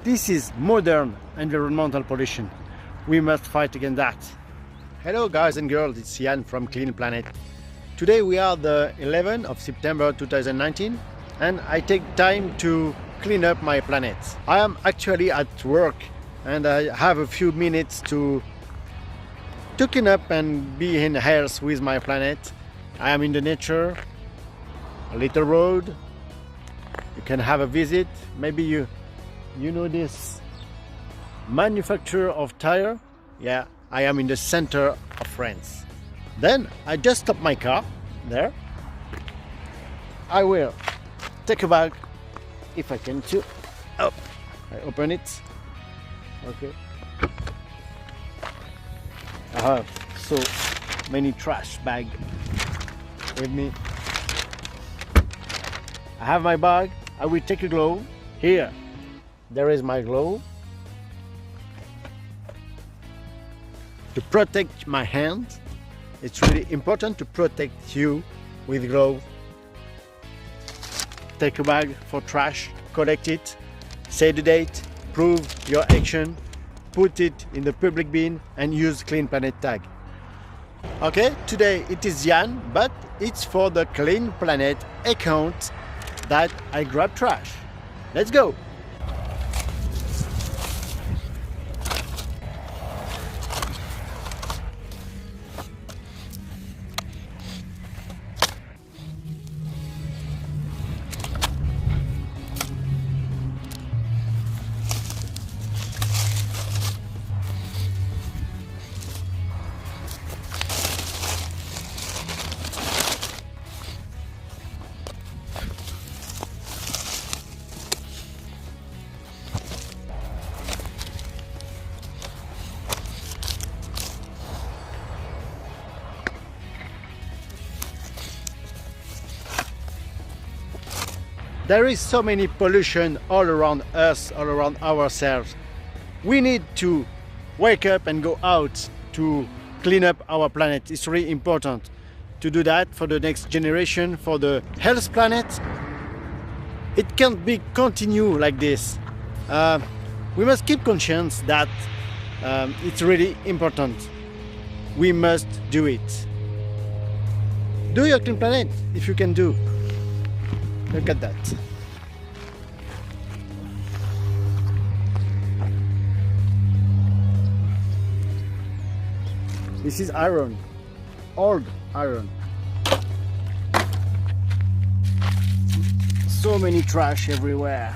This is modern environmental pollution. We must fight against that. Hello guys and girls, it's Jan from Cleanplanet. Today we are the 11th of September 2019 and I take time to clean up my planet. I am actually at work and I have a few minutes to clean up and be in health with my planet. I am in the nature, a little road. You can have a visit. Maybe you know this manufacturer of tire. Yeah, I am in the center of France. Then I just stop my car there. I will take a bag if I can too. Oh, I open it. Okay. I have so many trash bags with me. I have my bag. I will take a glove. Here, there is my glove to protect my hand. It's really important to protect you with glove. Take a bag for trash, collect it, say the date, prove your action, put it in the public bin and use Cleanplanet tag. Okay, today it is Jan, but it's for the Cleanplanet account that I grab trash. Let's go! There is so many pollution all around us, all around ourselves. We need to wake up and go out to clean up our planet. It's really important to do that for the next generation, for the health planet. It can't be continue like this. We must keep conscious that it's really important. We must do it. Do your clean planet if you can do. Look at that. This is iron, old iron. So many trash everywhere.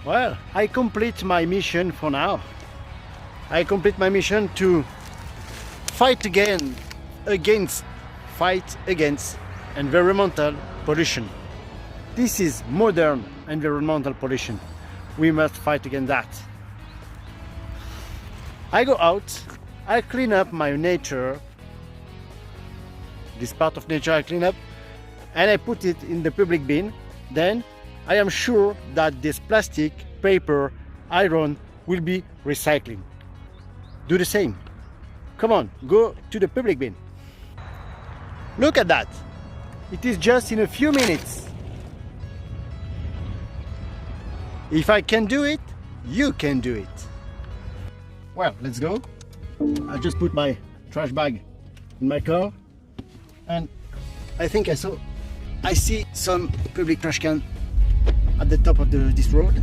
Well, I complete my mission for now. I complete my mission to fight against environmental pollution. This is modern environmental pollution. We must fight against that. I go out, I clean up my nature. This part of nature I clean up and I put it in the public bin. Then I am sure that this plastic, paper, iron will be recycling. Do the same. Come on, go to the public bin. Look at that. It is just in a few minutes. If I can do it, you can do it. Well, let's go. I just put my trash bag in my car and I think I see some public trash can at the top of this road.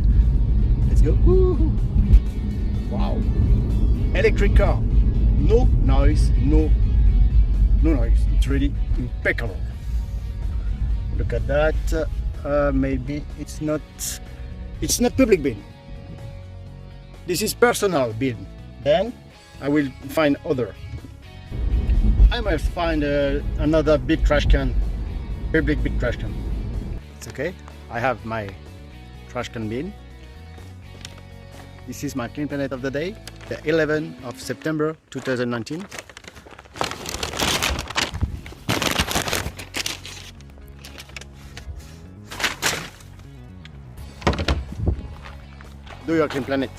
Let's go. Woo-hoo. Wow. Electric car, no noise, no noise. It's really impeccable. Look at that. Maybe it's not public bin. This is personal bin. Then I will find other. I must find another big trash can, public big trash can. It's okay. I have my trash can bin. This is my Clean Planet of the day, the 11th of September 2019. Do your Clean Planet.